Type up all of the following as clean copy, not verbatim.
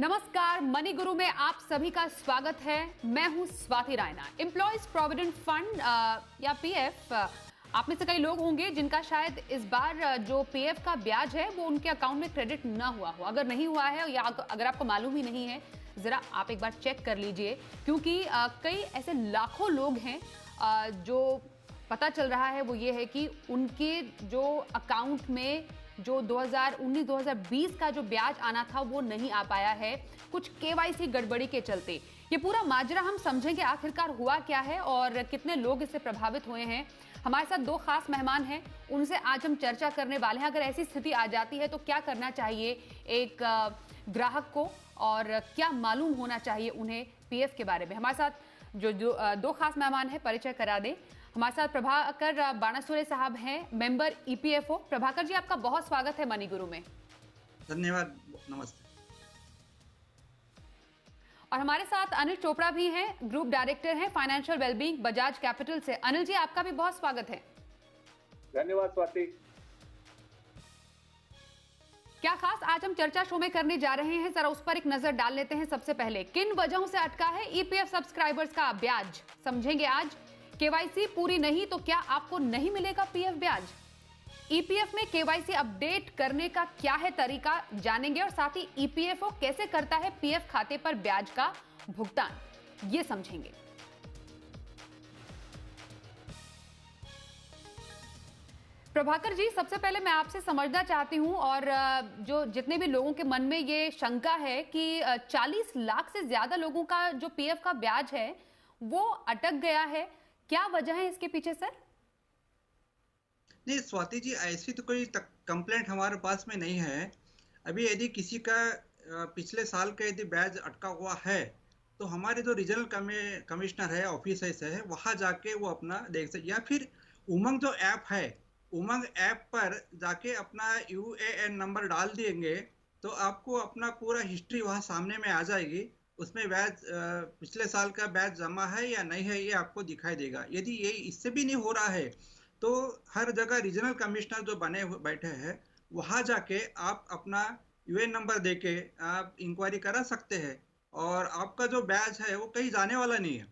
नमस्कार, मनी गुरु में आप सभी का स्वागत है। मैं हूं Swati Raina. Employees provident fund या पीएफ, आप में से कई लोग होंगे जिनका शायद इस बार जो पीएफ का ब्याज है वो उनके अकाउंट में क्रेडिट ना हुआ हो। अगर नहीं हुआ है या अगर आपको मालूम ही नहीं है, जरा आप एक बार चेक कर लीजिए, क्योंकि कई ऐसे लाखों लोग हैं जो पता चल रहा है वो ये है कि उनके जो अकाउंट में जो 2019-2020 का जो ब्याज आना था वो नहीं आ पाया है, कुछ केवाईसी गड़बड़ी के चलते। ये पूरा माजरा हम समझेंगे आखिरकार हुआ क्या है और कितने लोग इससे प्रभावित हुए हैं। हमारे साथ दो खास मेहमान हैं, उनसे आज हम चर्चा करने वाले हैं। अगर ऐसी स्थिति आ जाती है तो क्या करना चाहिए एक ग्राहक को और क्या मालूम होना चाहिए उन्हें पीएफ के बारे में। हमारे साथ जो दो खास मेहमान हैं, परिचय करा दें। हमारे साथ प्रभाकर बाणासुरे साहब हैं, मेंबर ईपीएफओ। प्रभाकर जी, आपका बहुत स्वागत है मनी गुरु में। धन्यवाद, नमस्ते। और हमारे साथ अनिल चोपड़ा भी हैं, ग्रुप डायरेक्टर हैं फाइनेंशियल वेलबींग बजाज कैपिटल से। अनिल जी, आपका भी बहुत स्वागत है। धन्यवाद स्वाति। क्या खास आज हम चर्चा शो में करने जा रहे हैं, जरा उस पर एक नजर डाल लेते हैं। सबसे पहले, किन वजहों से अटका है ईपीएफ सब्सक्राइबर्स का ब्याज, समझेंगे आज। केवाईसी पूरी नहीं तो क्या आपको नहीं मिलेगा पीएफ ब्याज? ईपीएफ में केवाईसी अपडेट करने का क्या है तरीका, जानेंगे। और साथ ही ईपीएफओ कैसे करता है पीएफ खाते पर ब्याज का भुगतान, ये समझेंगे। प्रभाकर जी, सबसे पहले मैं आपसे समझना चाहती हूं, और जो जितने भी लोगों के मन में ये शंका है कि 40 लाख से ज्यादा लोगों का जो पीएफ का ब्याज है वो अटक गया है, क्या वजह है इसके पीछे सर? नहीं स्वाति जी, ऐसी तो कोई कंप्लेंट हमारे पास में नहीं है। अभी यदि किसी का पिछले साल का यदि बैच अटका हुआ है तो हमारे जो रीजनल कमिश्नर है, ऑफिसर्स है, वहां जाके वो अपना देख सकते, या फिर उमंग जो ऐप है, उमंग ऐप पर जाके अपना यूएएन नंबर डाल देंगे तो आपको अपना पूरा हिस्ट्री वहां सामने में आ जाएगी। उसमें बैच पिछले साल का बैच जमा है या नहीं है ये आपको दिखाई देगा। यदि ये इससे भी नहीं हो रहा है तो हर जगह रीजनल कमिश्नर जो बने बैठे हैं वहां जाके आप अपना यूएन नंबर देके आप इंक्वायरी करा सकते हैं और आपका जो बैच है वो कहीं जाने वाला नहीं है।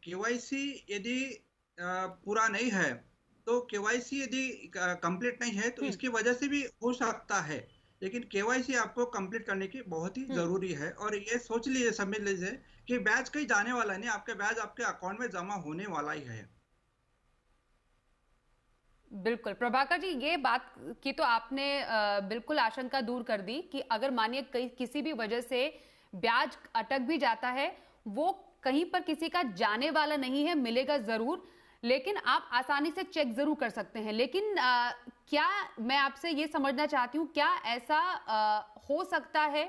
केवाईसी यदि पूरा नहीं है तो केवाईसी यदि कंप्लीट नहीं है तो इसकी वजह से भी हो सकता है, लेकिन केवाईसी आपको कंप्लीट करने की बहुत ही जरूरी है। और ये सोच लीजिए, समझ लीजिए कि बैच कहीं जाने वाला नहीं, आपके बैच आपके अकाउंट में जमा होने वाला ही है। बिल्कुल प्रभाकर जी, ये बात की तो आपने बिल्कुल आशंका दूर कर दी कि अगर मानिए किसी भी वजह से ब्याज अटक भी जाता है, वो कहीं पर किसी का जाने वाला नहीं है, मिलेगा जरूर, लेकिन आप आसानी से चेक जरूर कर सकते हैं। लेकिन क्या मैं आपसे ये समझना चाहती हूँ, क्या ऐसा हो सकता है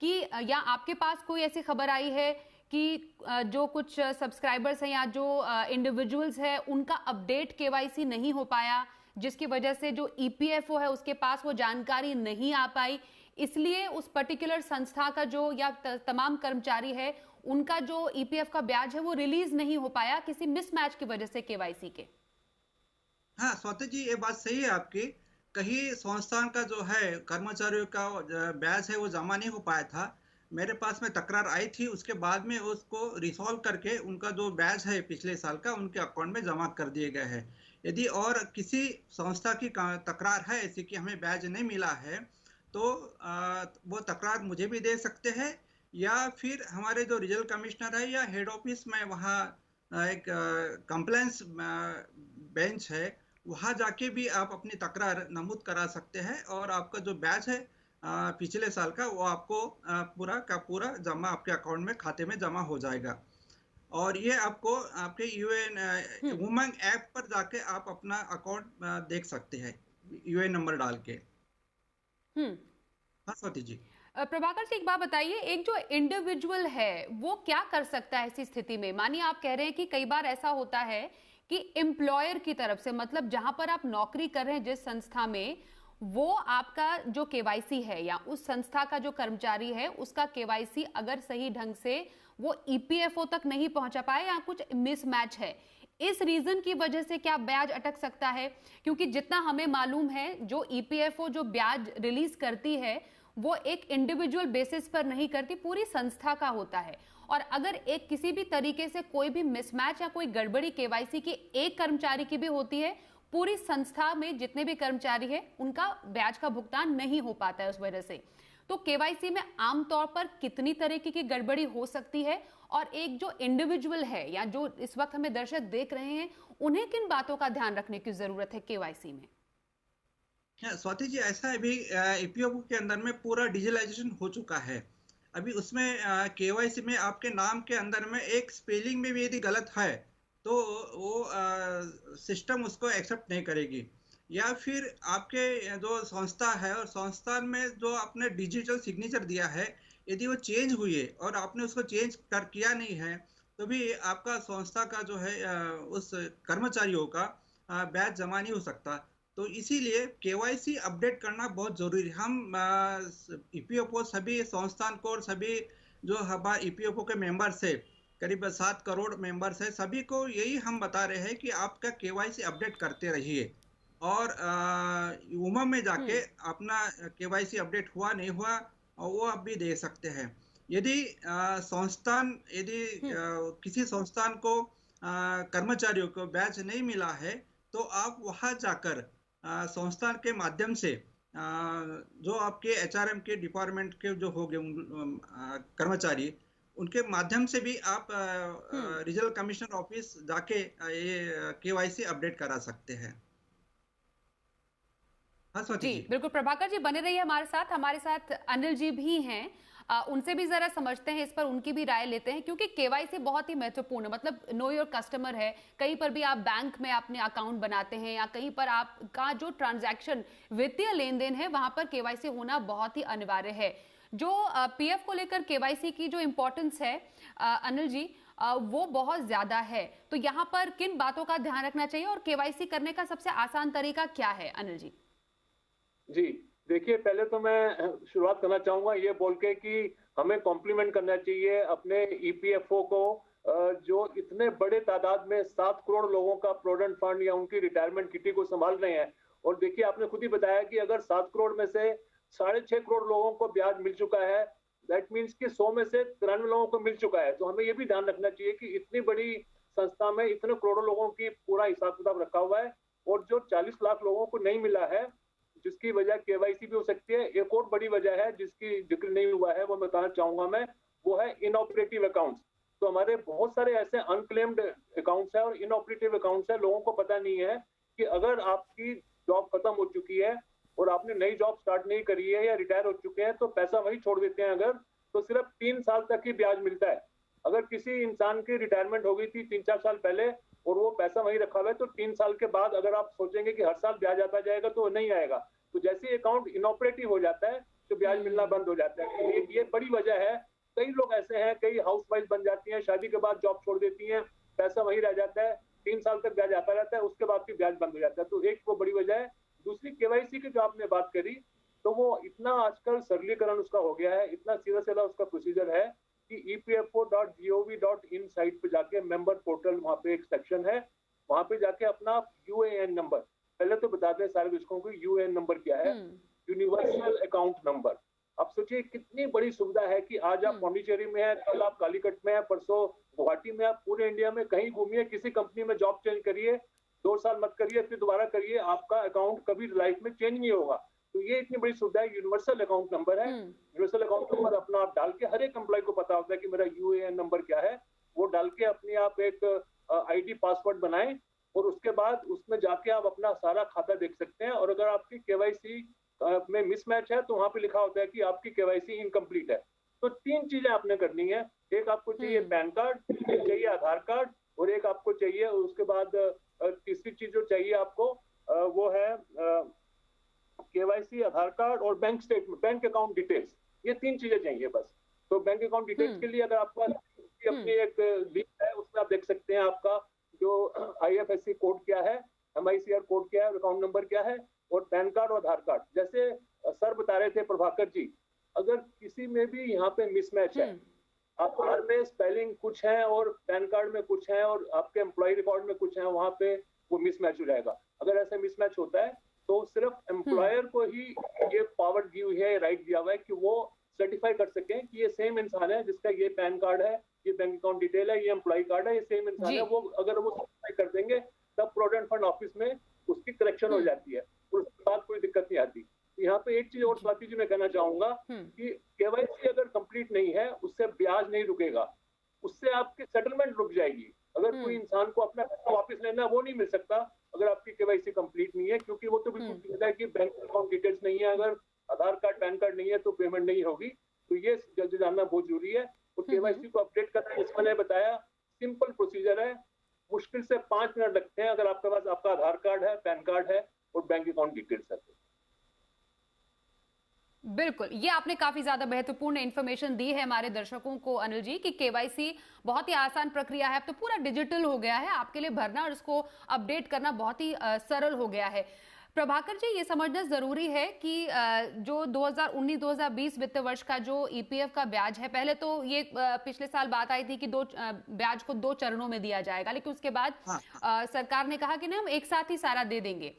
कि या आपके पास कोई ऐसी खबर आई है कि जो कुछ सब्सक्राइबर्स हैं या जो इंडिविजुअल्स हैं उनका अपडेट केवाईसी नहीं हो पाया, जिसकी वजह से जो ईपीएफओ है उसके पास वो जानकारी नहीं आ पाई, इसलिए उस पर्टिकुलर संस्था का जो या तमाम कर्मचारी है उनका जो ईपीएफ का ब्याज है वो रिलीज नहीं हो पाया किसी मिसमैच की वजह से केवाईसी के? हाँ स्वाति जी, ये बात सही है आपकी। कहीं संस्थान का जो है कर्मचारियों का ब्याज है वो जमा नहीं हो पाया था। मेरे पास में तकरार आई थी, उसके बाद में उसको रिसॉल्व करके उनका जो बैच है पिछले साल का उनके अकाउंट में जमा कर दिए गए हैं। यदि और किसी संस्था की तकरार है ऐसी कि हमें बैच नहीं मिला है तो वो तकरार मुझे भी दे सकते हैं, या फिर हमारे जो रीजनल कमिश्नर है या हेड ऑफिस में वहाँ एक कंप्लेंट्स बेंच है, वहाँ जाके भी आप अपनी तकरार नमूद करा सकते हैं और आपका जो बैच है पिछले साल का वो आपको पूरा का पूरा जमा आपके अकाउंट में खाते में जमा हो जाएगा। और ये आपको आपके यूएन उमंग ऐप पर जाके आप अपना अकाउंट देख सकते हैं यूएन नंबर डाल के। हाँ स्वाति जी। प्रभाकर जी, एक बात बताइए, एक जो इंडिविजुअल है वो क्या कर सकता है ऐसी स्थिति में? मानिए आप कह रहे हैं कि कई बार ऐसा होता है कि एम्प्लॉयर की तरफ से, मतलब जहां पर आप नौकरी कर रहे हैं जिस संस्था में, वो आपका जो केवाईसी है या उस संस्था का जो कर्मचारी है उसका केवाईसी अगर सही ढंग से वो ईपीएफओ तक नहीं पहुंचा पाए या कुछ मिसमैच है, इस रीजन की वजह से क्या ब्याज अटक सकता है? क्योंकि जितना हमें मालूम है जो ईपीएफओ जो ब्याज रिलीज करती है वो एक इंडिविजुअल बेसिस पर नहीं करती, पूरी संस्था का होता है। और अगर एक किसी भी तरीके से कोई भी मिसमैच या कोई गड़बड़ी केवाईसी की एक कर्मचारी की भी होती है, पूरी संस्था में जितने भी कर्मचारी हैं उनका ब्याज का भुगतान नहीं हो पाता है उस वजह से। तो केवाईसी में आमतौर पर कितनी तरीके की गड़बड़ी हो सकती है, और एक जो इंडिविजुअल है या जो इस वक्त हमें दर्शक देख रहे हैं, उन्हें किन बातों का ध्यान रखने की जरूरत है केवाईसी में? स्वाति जी, ऐसा है अभी ईपीएफओ के अंदर में पूरा डिजिटलाइजेशन हो चुका है। अभी उसमें केवाईसी में आपके नाम के अंदर में एक स्पेलिंग में भी यदि गलत है तो वो सिस्टम उसको एक्सेप्ट नहीं करेगी। या फिर आपके जो संस्था है और संस्थान में जो आपने डिजिटल सिग्नेचर दिया है, यदि वो चेंज हुई है और आपने उसको चेंज किया नहीं है, तो भी आपका संस्था का जो है उस कर्मचारियों का ब्याज जमा नहीं हो सकता। तो इसीलिए केवाईसी अपडेट करना बहुत जरूरी है। हम ईपीएफओ सभी संस्थान को और सभी जो हमारे ईपीएफओ के मेंबर्स है, करीब 7 करोड़ मेंबर्स है, सभी को यही हम बता रहे हैं कि आपका केवाईसी अपडेट करते रहिए। और उमंग में जाके अपना केवाईसी अपडेट हुआ नहीं हुआ और वो आप भी दे सकते हैं। यदि किसी संस्थान को कर्मचारियों को बैच नहीं मिला है, तो आप वहां जाकर संस्थान के माध्यम से जो आपके एचआरएम के डिपार्टमेंट के जो हो गए कर्मचारी, उनके माध्यम से भी आप रीजनल कमिश्नर ऑफिस जाके ये केवाईसी अपडेट करा सकते हैं। हाँ स्वाति जी, बिल्कुल। प्रभाकर जी बने रहिए हमारे साथ अनिल जी भी हैं, उनसे भी जरा समझते हैं इस पर, उनकी भी राय लेते हैं, क्योंकि केवाईसी बहुत ही महत्वपूर्ण है। मतलब नो योर कस्टमर है, कहीं पर भी आप बैंक में अपने अकाउंट बनाते हैं या कहीं पर आपका जो ट्रांजैक्शन वित्तीय लेन देन है वहां पर केवाईसी होना बहुत ही अनिवार्य है। जो पीएफ को लेकर केवाईसी की जो इंपॉर्टेंस है अनिल जी, वो बहुत ज्यादा है। तो यहाँ पर किन बातों का ध्यान रखना चाहिए और केवाईसी करने का सबसे आसान तरीका क्या है अनिल जी? जी देखिए, पहले तो मैं शुरुआत करना चाहूंगा ये बोल के कि हमें कॉम्प्लीमेंट करना चाहिए अपने ईपीएफओ को, जो इतने बड़े तादाद में 7 करोड़ लोगों का प्रोविडेंट फंड या उनकी रिटायरमेंट किटी को संभाल रहे हैं। और देखिए, आपने खुद ही बताया कि अगर 7 करोड़ में से 6.5 करोड़ लोगों को ब्याज मिल चुका है, दैट मीन्स कि 100 में से 93 लोगों को मिल चुका है। तो हमें ये भी ध्यान रखना चाहिए कि इतनी बड़ी संस्था में इतने करोड़ों लोगों की पूरा हिसाब किताब रखा हुआ है, और जो 40 लाख लोगों को नहीं मिला है, जिसकी वजह केवाईसी भी हो सकती है। एक और बड़ी वजह है जिसकी जिक्र नहीं हुआ है, वो बताना चाहूंगा मैं, वो है इनऑपरेटिव अकाउंट्स। तो हमारे बहुत सारे ऐसे अनक्लेम्ड अकाउंट्स है और इनऑपरेटिव अकाउंट्स है। लोगों को पता नहीं है कि अगर आपकी जॉब खत्म हो चुकी है और आपने नई जॉब स्टार्ट नहीं करी है या रिटायर हो चुके हैं, तो पैसा वही छोड़ देते हैं अगर, तो सिर्फ 3 साल तक ही ब्याज मिलता है। अगर किसी इंसान की रिटायरमेंट हो गई थी 3-4 साल पहले और वो पैसा वहीं रखा हुआ है, तो 3 साल के बाद अगर आप सोचेंगे कि हर साल ब्याज आता जाएगा, तो नहीं आएगा। तो जैसे अकाउंट इनऑपरेटिव हो जाता है तो ब्याज मिलना बंद हो जाता है। ये बड़ी वजह है। कई लोग ऐसे हैं, कई हाउसवाइफ बन जाती हैं, शादी के बाद जॉब छोड़ देती हैं, पैसा वहीं रह जाता है, 3 साल तक ब्याज आता रहता है, उसके बाद फिर ब्याज बंद हो जाता है। तो एक वो बड़ी वजह है। दूसरी, केवाईसी की जो आपने बात करी, तो वो इतना आजकल सरलीकरण उसका हो गया है, इतना सीधा सीधा उसका प्रोसीजर है कि epfo.gov.in साइट पे जाके मेंबर पोर्टल, वहां पे एक सेक्शन है, वहां पे जाके अपना यूएएन नंबर, पहले तो बता दें सारे दर्शकों को यूएएन नंबर क्या है, यूनिवर्सल अकाउंट नंबर। अब सोचिए कितनी बड़ी सुविधा है कि आज आप पौंडीचेरी में है, कल आप कालीकट में है, परसों गुवाहाटी में, आप पूरे इंडिया में कहीं घूमिए, किसी कंपनी में जॉब चेंज करिए, 2 साल मत करिए, फिर दोबारा करिए, आपका अकाउंट कभी लाइफ में चेंज नहीं होगा। तो ये इतनी बड़ी सुविधा है, यूनिवर्सल अकाउंट नंबर है। यूनिवर्सल अकाउंट नंबर अपना आप डाल के, हर एक एम्प्लॉय को पता होता है कि मेरा यूएएन नंबर क्या है, वो डाल के अपने आप एक आईडी पासवर्ड बनाएं और उसके बाद उसमें जाके आप अपना सारा खाता देख सकते हैं। और अगर आपकी केवाईसी में मिसमैच है तो वहां पे लिखा होता है कि आपकी केवाईसी इनकम्प्लीट है। तो 3 चीजें आपने करनी है। एक आपको चाहिए पैन कार्ड, एक चाहिए आधार कार्ड, और एक आपको चाहिए, उसके बाद तीसरी चीज जो चाहिए आपको वो है केवाईसी, आधार कार्ड और bank statement, bank account details. ये 3 चीजें चाहिए बस। तो बैंक अकाउंट डिटेल्स के लिए अगर आपका अपनी एक लिंक है, उसमें आप देख सकते हैं आपका जो आईएफएससी कोड क्या है, एमआईसीआर कोड क्या है, अकाउंट नंबर क्या है, और पैन कार्ड और आधार कार्ड। जैसे सर बता रहे थे प्रभाकर जी, अगर किसी में भी यहाँ पे मिसमैच है, आधार में स्पेलिंग कुछ है और पैन कार्ड में कुछ है और आपके एम्प्लॉय रिकॉर्ड में कुछ है, वहां पे वो मिसमैच हो जाएगा। अगर ऐसा मिसमैच होता है तो सिर्फ एम्प्लॉयर को ही ये पावर दी हुई है, राइट दिया हुआ है कि वो सर्टिफाई कर सकें कि ये सेम इंसान है जिसका ये पैन कार्ड है, ये बैंक अकाउंट डिटेल है, ये एम्प्लॉय कार्ड है, ये सेम इंसान है। वो अगर वो सर्टिफाई कर देंगे तब प्रोविडेंट फंड ऑफिस में उसकी करेक्शन हो जाती है, और उसके बाद कोई दिक्कत नहीं आती। यहाँ पे एक चीज और स्वाति जी मैं कहना चाहूंगा कि केवाईसी अगर कंप्लीट नहीं है उससे ब्याज नहीं रुकेगा, उससे आपकी सेटलमेंट रुक जाएगी। अगर कोई इंसान को अपना पैसा वापस लेना है वो नहीं मिल सकता अगर आपकी केवाईसी कंप्लीट नहीं है, क्योंकि वो तो बिल्कुल क्लियर है कि बैंक अकाउंट डिटेल्स नहीं है, अगर आधार कार्ड पैन कार्ड नहीं है तो पेमेंट नहीं होगी। तो ये जानना बहुत जरूरी है। और केवाईसी को अपडेट करना, जिसमें मैंने बताया, सिंपल प्रोसीजर है, मुश्किल से 5 मिनट लगते हैं अगर आपके पास आपका आधार कार्ड है, पैन कार्ड है और बैंक अकाउंट डिटेल्स है। बिल्कुल, ये आपने काफी ज्यादा महत्वपूर्ण इन्फॉर्मेशन दी है हमारे दर्शकों को अनिल जी कि केवाईसी बहुत ही आसान प्रक्रिया है, अब तो पूरा डिजिटल हो गया है, आपके लिए भरना और उसको अपडेट करना बहुत ही सरल हो गया है। प्रभाकर जी, ये समझना जरूरी है कि जो 2019-2020 वित्त वर्ष का जो ईपीएफ का ब्याज है, पहले तो ये पिछले साल बात आई थी कि ब्याज को 2 चरणों में दिया जाएगा, लेकिन उसके बाद सरकार ने कहा कि ना हम एक साथ ही सारा दे देंगे।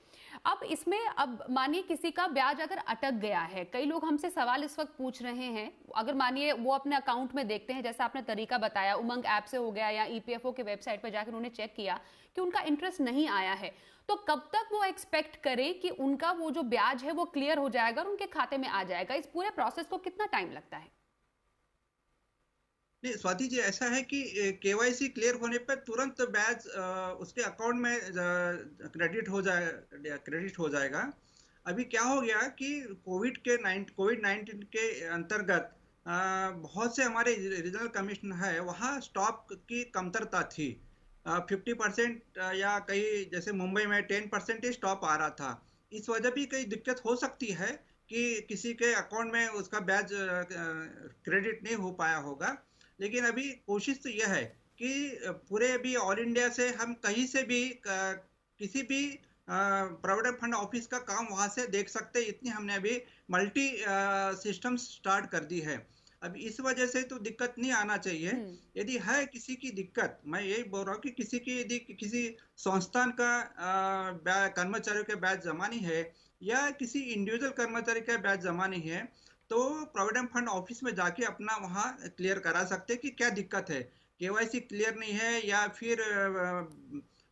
अब इसमें अब मानिए किसी का ब्याज अगर अटक गया है, कई लोग हमसे सवाल इस वक्त पूछ रहे हैं, अगर मानिए वो अपने अकाउंट में देखते हैं, जैसा आपने तरीका बताया, उमंग ऐप से हो गया या ईपीएफओ के वेबसाइट पर जाकर उन्होंने चेक किया कि उनका इंटरेस्ट नहीं आया है, तो कब तक वो एक्सपेक्ट करें कि उनका वो जो ब्याज है वो क्लियर हो जाएगा और उनके खाते में आ जाएगा? इस पूरे प्रोसेस को कितना टाइम लगता है? नहीं स्वाति जी, ऐसा है कि केवाईसी क्लियर होने पर तुरंत ब्याज उसके अकाउंट में क्रेडिट हो जाएगा। अभी क्या हो गया कि कोविड-19 के अंतर्गत बहुत से हमारे रीजनल कमीशन है, वहाँ स्टॉक की कमतरता थी। 50% या कई जैसे मुंबई में 10% ही स्टॉप आ रहा था। इस वजह भी कई दिक्कत हो सकती है कि किसी के अकाउंट में उसका ब्याज क्रेडिट नहीं हो पाया होगा। लेकिन अभी कोशिश तो यह है कि पूरे अभी ऑल इंडिया से हम कहीं से भी किसी भी प्रोविडेंट फंड ऑफिस का काम वहां से देख सकते हैं। इतनी हमने अभी मल्टी सिस्टम स्टार्ट कर दी है। अब इस वजह से तो दिक्कत नहीं आना चाहिए। यदि है किसी की दिक्कत, मैं यही बोल रहा हूँ कि किसी की यदि किसी संस्थान का कर्मचारियों के ब्याज जमा नहीं है या किसी इंडिविजुअल कर्मचारी का ब्याज जमा नहीं है, तो प्रोविडेंट फंड ऑफिस में जाके अपना वहाँ क्लियर करा सकते हैं कि क्या दिक्कत है, केवाईसी क्लियर नहीं है या फिर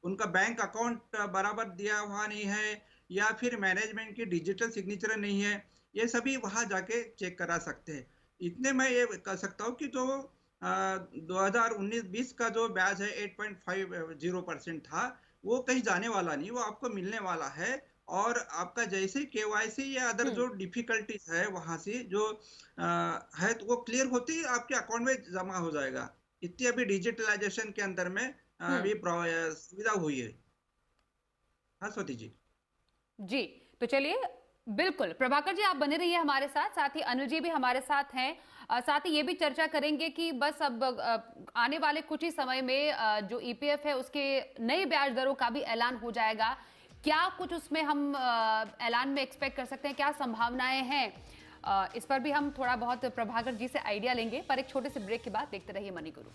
उनका बैंक अकाउंट बराबर दिया हुआ नहीं है या फिर मैनेजमेंट की डिजिटल सिग्नेचर नहीं है। ये सभी वहाँ जाके चेक करा सकते हैं। इतने मैं ये कह सकता हूँ कि जो 2019-20 का जो ब्याज है 8.50% था, वो कहीं जाने वाला नहीं, वो आपको मिलने वाला है। और आपका जैसे केवाईसी या अदर जो डिफिकल्टीज है वहां से जो है, तो वो क्लियर होते ही आपके अकाउंट में जमा हो जाएगा। इतनी अभी डिजिटलाइजेशन के अंदर में अभी सुविधा हुई है। हाँ स्वाति जी। जी, तो चलिए, बिल्कुल प्रभाकर जी आप बने रहिए हमारे साथ, साथ ही अनिल जी भी हमारे साथ हैं। साथ ही ये भी चर्चा करेंगे कि बस अब आने वाले कुछ ही समय में जो ईपीएफ है उसके नए ब्याज दरों का भी ऐलान हो जाएगा। क्या कुछ उसमें हम ऐलान में एक्सपेक्ट कर सकते हैं, क्या संभावनाएं हैं, इस पर भी हम थोड़ा बहुत प्रभाकर जी से आइडिया लेंगे, पर एक छोटे से ब्रेक के बाद देखते रहिए मनी गुरु।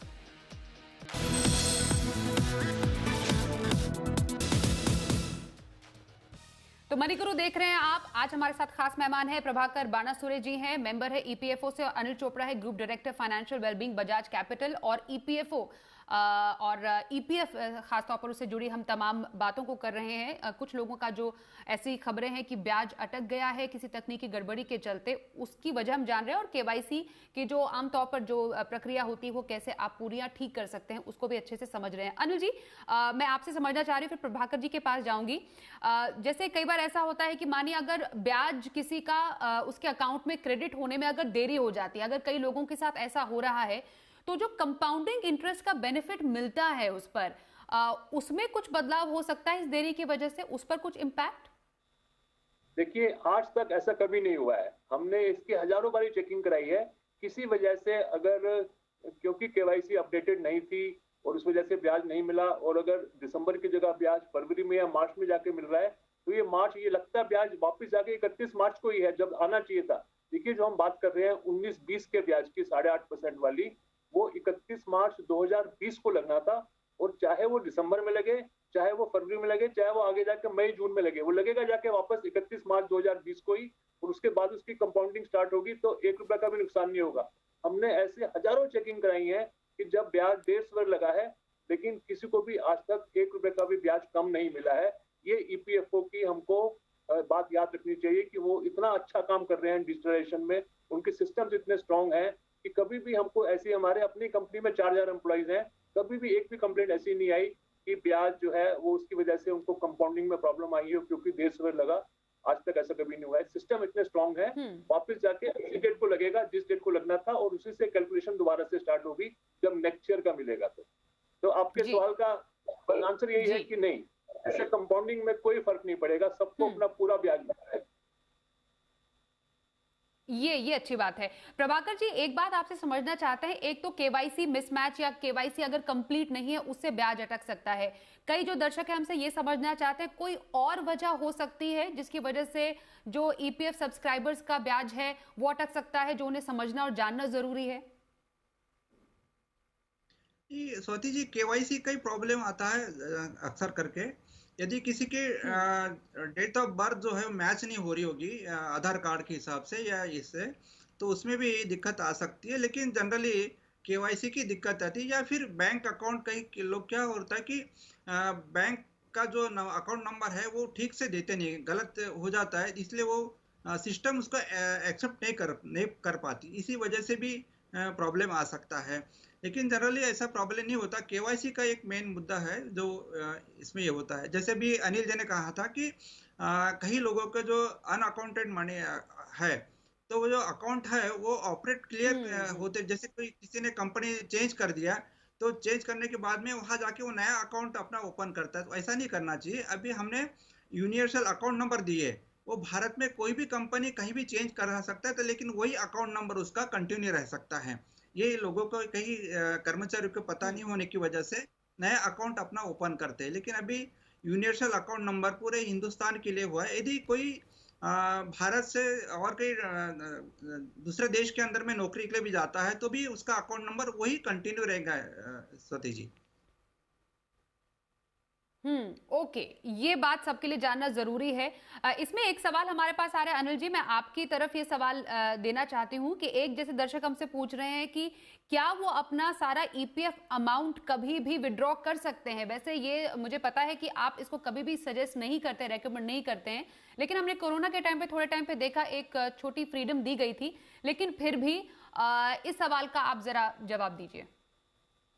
तो मनी गुरु देख रहे हैं आप। आज हमारे साथ खास मेहमान है प्रभाकर बाणासुरे जी हैं, मेंबर है ईपीएफओ से, और अनिल चोपड़ा है group director financial wellbeing Bajaj capital. और ईपीएफओ और ईपीएफ खासतौर पर उससे जुड़ी हम तमाम बातों को कर रहे हैं। कुछ लोगों का जो ऐसी खबरें हैं कि ब्याज अटक गया है किसी तकनीकी गड़बड़ी के चलते, उसकी वजह हम जान रहे हैं, और केवाईसी की जो आमतौर पर जो प्रक्रिया होती है वो कैसे आप पूरियां ठीक कर सकते हैं उसको भी अच्छे से समझ रहे हैं। अनिल जी, मैं आपसे समझना चाह रही हूँ, फिर प्रभाकर जी के पास जाऊंगी। जैसे कई बार ऐसा होता है कि मानिए अगर ब्याज किसी का उसके अकाउंट में क्रेडिट होने में अगर देरी हो जाती है, अगर कई लोगों के साथ ऐसा हो रहा है, तो जो कंपाउंडिंग इंटरेस्ट का बेनिफिट मिलता है उस पर उसमें कुछ बदलाव हो सकता है इस देरी की वजह से, उस पर कुछ इंपैक्ट? देखिए, आज तक ऐसा कभी नहीं हुआ है। हमने इसकी हजारों बारी चेकिंग कराई है। किसी वजह से अगर क्योंकि केवाईसी अपडेटेड नहीं थी और उस वजह से ब्याज नहीं मिला, और अगर दिसंबर की जगह ब्याज फरवरी में या मार्च में जाके मिल रहा है, तो ये लगता है ब्याज वापस जाके 31 मार्च को ही है जब आना चाहिए था। देखिए, जो हम बात कर रहे हैं 19-20 के ब्याज की 8.5% वाली, वो 31 मार्च 2020 को लगना था, और चाहे वो दिसंबर में लगे चाहे वो फरवरी में लगे, चाहे वो आगे जाके मई जून में लगे, वो लगेगा जाके वापस 31 मार्च 2020 को ही, और उसके बाद उसकी कंपाउंडिंग स्टार्ट होगी, तो 1 रुपए का भी नुकसान नहीं होगा। हमने ऐसे हजारों चेकिंग कराई है कि जब ब्याज 1.5 लगा है, लेकिन किसी को भी आज तक 1 रुपए का भी ब्याज कम नहीं मिला है। ये ईपीएफओ की हमको बात याद रखनी चाहिए कि वो इतना अच्छा काम कर रहे हैं डिजिटलाइजेशन में, उनके सिस्टम्स इतने स्ट्रांग हैं कि कभी भी हमको ऐसी, हमारे अपनी कंपनी में 4000 एम्प्लॉइज हैं, कभी भी एक भी कंप्लेंट ऐसी नहीं आई कि ब्याज जो है वो उसकी वजह से उनको कंपाउंडिंग में प्रॉब्लम आई हो क्योंकि 1.5 लगा। आज तक ऐसा कभी नहीं हुआ है। सिस्टम इतने स्ट्रांग है, वापस जाके उसी डेट को लगेगा जिस डेट को लगना था, और उसी से कैलकुलेशन दोबारा से स्टार्ट होगी जब नेक्स्ट ईयर का मिलेगा। तो आपके सवाल का आंसर यही है कि नहीं, ऐसे कंपाउंडिंग में कोई फर्क नहीं पड़ेगा, सबको अपना पूरा ब्याज मिलता है। ये अच्छी बात है। प्रभाकर जी, एक बात आपसे समझना चाहते हैं, एक तो केवाईसी मिसमैच या केवाईसी अगर कंप्लीट नहीं है उससे ब्याज अटक सकता है। कई जो दर्शक है हमसे ये समझना चाहते हैं कोई और वजह हो सकती है जिसकी वजह से जो ईपीएफ सब्सक्राइबर्स का ब्याज है वो अटक सकता है, जो उन्हें समझना और जानना जरूरी है। स्वाति जी, केवाईसी का ही प्रॉब्लम आता है अक्सर करके। यदि किसी के डेट ऑफ बर्थ जो है मैच नहीं हो रही होगी आधार कार्ड के हिसाब से या इससे, तो उसमें भी दिक्कत आ सकती है। लेकिन जनरली केवाईसी की दिक्कत आती है, या फिर बैंक अकाउंट, कई लोग क्या होता है कि बैंक का जो अकाउंट नंबर है वो ठीक से देते नहीं, गलत हो जाता है, इसलिए वो सिस्टम उसको एक्सेप्ट नहीं कर पाती, इसी वजह से भी प्रॉब्लम आ सकता है। लेकिन जनरली ऐसा प्रॉब्लम नहीं होता। केवाईसी का एक मेन मुद्दा है जो इसमें ये होता है, जैसे भी अनिल जी ने कहा था कि कई लोगों के जो अनअकाउंटेड मनी है, तो वो जो अकाउंट है वो ऑपरेट क्लियर होते, जैसे कोई किसी ने कंपनी चेंज कर दिया, तो चेंज करने के बाद में वहां जाके वो नया अकाउंट अपना ओपन करता है, तो ऐसा नहीं करना चाहिए। अभी हमने यूनिवर्सल अकाउंट नंबर दिए, वो भारत में कोई भी कंपनी कहीं भी चेंज करा सकता है, तो लेकिन वही अकाउंट नंबर उसका कंटिन्यू रह सकता है। ये लोगों को, कई कर्मचारियों को पता नहीं होने की वजह से नया अकाउंट अपना ओपन करते हैं। लेकिन अभी यूनिवर्सल अकाउंट नंबर पूरे हिंदुस्तान के लिए हुआ है। यदि कोई भारत से और कई दूसरे देश के अंदर में नौकरी के लिए भी जाता है, तो भी उसका अकाउंट नंबर वही कंटिन्यू रहेगा। सती जी, ओके, ये बात सबके लिए जानना जरूरी है। इसमें एक सवाल हमारे पास आ रहा है अनिल जी, मैं आपकी तरफ ये सवाल देना चाहती हूँ कि एक जैसे दर्शक हमसे पूछ रहे हैं कि क्या वो अपना सारा ईपीएफ अमाउंट कभी भी विड्रॉ कर सकते हैं। वैसे ये मुझे पता है कि आप इसको कभी भी सजेस्ट नहीं करते, रेकमेंड नहीं करते हैं, लेकिन हमने कोरोना के टाइम पे थोड़े टाइम पे देखा एक छोटी फ्रीडम दी गई थी, लेकिन फिर भी इस सवाल का आप जरा जवाब दीजिए।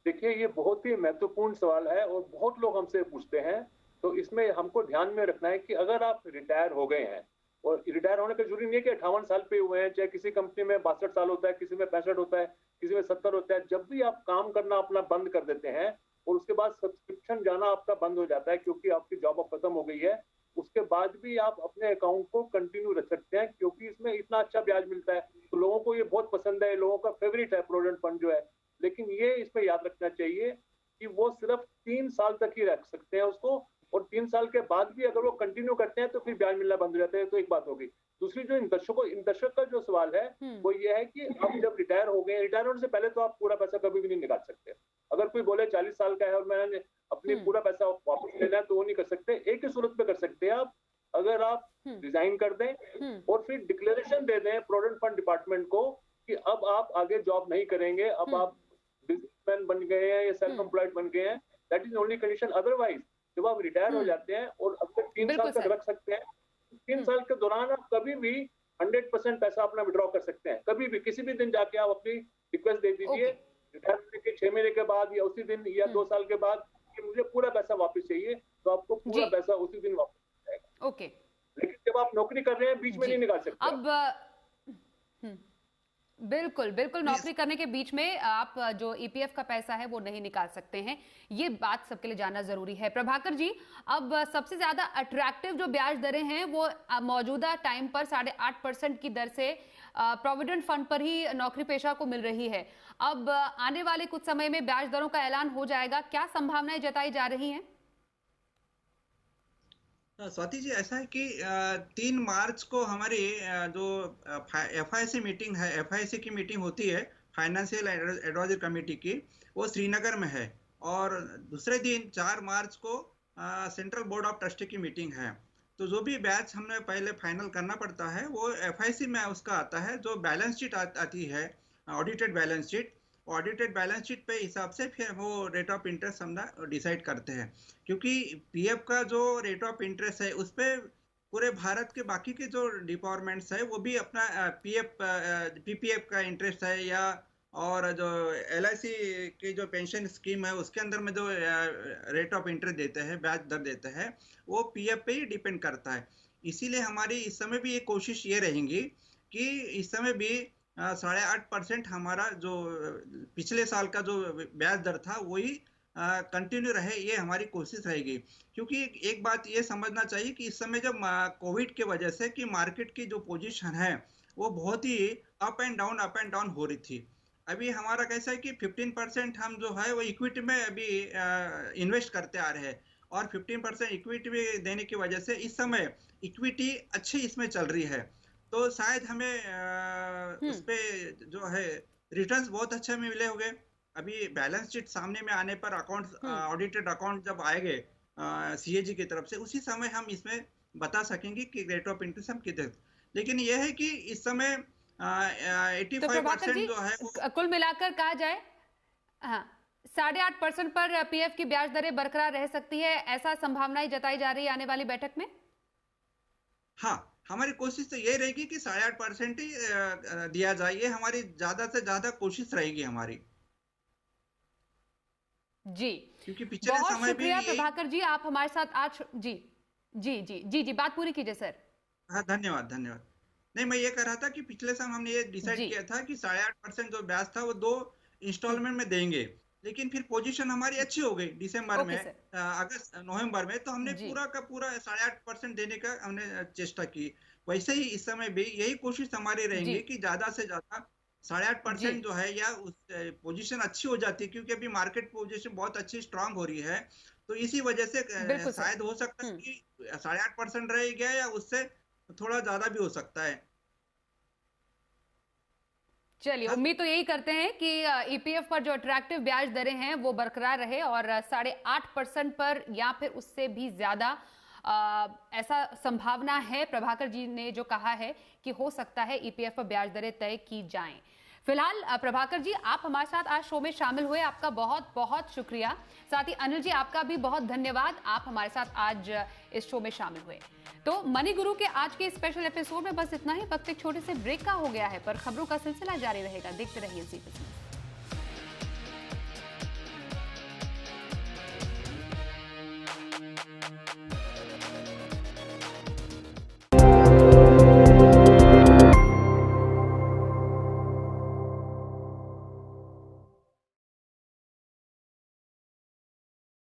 देखिए, ये बहुत ही महत्वपूर्ण सवाल है और बहुत लोग हमसे पूछते हैं। तो इसमें हमको ध्यान में रखना है कि अगर आप रिटायर हो गए हैं, और रिटायर होने का जरूरी नहीं है कि 58 साल पे हुए हैं, चाहे किसी कंपनी में 62 साल होता है, किसी में 65 होता है, किसी में 70 होता है, जब भी आप काम करना अपना बंद कर देते हैं और उसके बाद सब्सक्रिप्शन जाना आपका बंद हो जाता है क्योंकि आपकी जॉब अब खत्म हो गई है, उसके बाद भी आप अपने अकाउंट को कंटिन्यू रख सकते हैं क्योंकि इसमें इतना अच्छा ब्याज मिलता है। तो लोगों को ये बहुत पसंद है, लोगों का फेवरेट है प्रोविडेंट फंड जो है। लेकिन ये इसमें याद रखना चाहिए कि वो सिर्फ 3 साल तक ही रख सकते हैं उसको, और 3 साल के बाद भी अगर वो कंटिन्यू करते हैं तो फिर ब्याज मिलना बंद हो जाता है। तो एक बात होगी। दूसरी, जो इन दर्शक का जो सवाल है वो ये है कि आप जब रिटायर हो गए, रिटायर होने से पहले तो आप पूरा पैसा कभी भी नहीं निकाल सकते। अगर कोई बोले 40 साल का है और मैंने अपनी पूरा पैसा वापस लेना है, तो वो नहीं कर सकते। एक ही सूरत में कर सकते हैं आप, अगर आप रिजाइन कर दें और फिर डिक्लेरेशन दे दें प्रोविडेंट फंड डिपार्टमेंट को कि अब आप आगे जॉब नहीं करेंगे, अब आप बिजनेसमैन बन गए हैं या सेल्फ एम्प्लॉयड बन गए हैं, that is only condition. Otherwise जब आप रिटायर हो जाते हैं और अब तक 3 साल तक रख सकते हैं, 3 साल के दौरान आप कभी भी 100% पैसा अपना विड्रॉ कर सकते हैं। कभी भी किसी भी दिन जाके आप अपनी रिक्वेस्ट दे दीजिए रिटायर होने के 6 महीने के बाद या उसी दिन या 2 साल के बाद कि मुझे पूरा पैसा वापस चाहिए, तो आपको पूरा पैसा उसी दिन वापस मिल जाएगा। ओके, लेकिन जब आप नौकरी कर रहे हैं बीच में नहीं निकाल सकते। अब बिल्कुल बिल्कुल, नौकरी करने के बीच में आप जो ईपीएफ का पैसा है वो नहीं निकाल सकते हैं, ये बात सबके लिए जानना जरूरी है। प्रभाकर जी, अब सबसे ज्यादा अट्रैक्टिव जो ब्याज दरें हैं वो मौजूदा टाइम पर 8.5% की दर से प्रोविडेंट फंड पर ही नौकरी पेशा को मिल रही है। अब आने वाले कुछ समय में ब्याज दरों का ऐलान हो जाएगा, क्या संभावनाएं जताई जा रही हैं? स्वाति जी, ऐसा है कि 3 मार्च को हमारी जो एफआईसी मीटिंग है, एफआईसी की मीटिंग होती है, फाइनेंशियल एडवाइजरी कमेटी की, वो श्रीनगर में है। और दूसरे दिन 4 मार्च को सेंट्रल बोर्ड ऑफ ट्रस्टी की मीटिंग है। तो जो भी बैच हमें पहले फाइनल करना पड़ता है वो एफआईसी में उसका आता है, जो बैलेंस शीट आती है, audited balance sheet. Audited balance sheet पे हिसाब से फिर वो रेट ऑफ इंटरेस्ट हम डिसाइड करते हैं, क्योंकि पीएफ का जो रेट ऑफ इंटरेस्ट है उस पे पूरे भारत के बाकी के जो डिपार्टमेंट्स है वो भी अपना पीएफ पीपीएफ का इंटरेस्ट है, या और जो एलआईसी की जो पेंशन स्कीम है उसके अंदर में जो रेट ऑफ इंटरेस्ट देते हैं, ब्याज दर देते हैं, वो पीएफ पे ही डिपेंड करता है। इसीलिए हमारी इस समय भी एक कोशिश ये रहेगी कि इस समय भी 8.5% हमारा जो पिछले साल का जो ब्याज दर था वही कंटिन्यू रहे, ये हमारी कोशिश रहेगी। क्योंकि एक बात ये समझना चाहिए कि इस समय जब कोविड के वजह से कि मार्केट की जो पोजीशन है वो बहुत ही अप एंड डाउन हो रही थी। अभी हमारा कैसा है कि 15% हम जो है वो इक्विटी में अभी इन्वेस्ट करते आ रहे हैं, और 15% इक्विटी में देने की वजह से इस समय इक्विटी अच्छी इसमें चल रही है। तो शायद हमें उस पे जो है रिटर्न्स बहुत अच्छे मिले होंगे। अभी बैलेंस शीट सामने में आने पर अकाउंट ऑडिटेड अकाउंट जब आएंगे सीएजी की तरफ से, उसी समय हम इसमें बता सकेंगे कि रेट ऑफ इंटरेस्ट हम कितने। लेकिन यह है कि इस समय तो प्रभाकर 85% जी, जो है कुल मिलाकर कहा जाए, हाँ, 8.5% पर पीएफ की ब्याज दरें बरकरार रह सकती है, ऐसा संभावनाएं जताई जा रही है आने वाली बैठक में। हाँ, हमारी कोशिश तो ये रहेगी कि 8.5% ही दिया जाए, ये हमारी ज्यादा से ज्यादा कोशिश रहेगी हमारी। जी, क्योंकि पिछले बहुत समय भी शुक्रिया प्रभाकर जी, आप हमारे साथ आज जी जी जी जी जी बात पूरी कीजिए सर। हाँ, धन्यवाद धन्यवाद। नहीं, मैं ये कह रहा था कि पिछले साल हमने ये डिसाइड जी किया था कि 8.5% जो ब्याज था वो 2 इंस्टॉलमेंट में देंगे। लेकिन फिर पोजीशन हमारी अच्छी हो गई दिसंबर में, ओके सर। अगस्त नवंबर में, तो हमने जी पूरा का पूरा 8.5% देने का हमने चेष्टा की। वैसे ही इस समय भी यही कोशिश हमारी जी रहेंगी कि ज्यादा से ज्यादा जी 8.5% जो है, या उस पोजीशन अच्छी हो जाती है, क्योंकि अभी मार्केट पोजीशन बहुत अच्छी स्ट्रांग हो रही है। तो इसी वजह से बिल्कुल सर। शायद हो सकता है कि 8.5% रह गया, या उससे थोड़ा ज्यादा भी हो सकता है। चलिए, हाँ, उम्मीद तो यही करते हैं कि ईपीएफ पर जो अट्रैक्टिव ब्याज दरें हैं वो बरकरार रहे, और 8.5% पर या फिर उससे भी ज्यादा ऐसा संभावना है। प्रभाकर जी ने जो कहा है कि हो सकता है ईपीएफ पर ब्याज दरें तय की जाएं। फिलहाल प्रभाकर जी, आप हमारे साथ आज शो में शामिल हुए, आपका बहुत बहुत शुक्रिया। साथ ही अनिल जी, आपका भी बहुत धन्यवाद, आप हमारे साथ आज इस शो में शामिल हुए। तो मनी गुरु के आज के स्पेशल एपिसोड में बस इतना ही। वक्त एक छोटे से ब्रेक का हो गया है, पर खबरों का सिलसिला जारी रहेगा। देखते रहिए जी।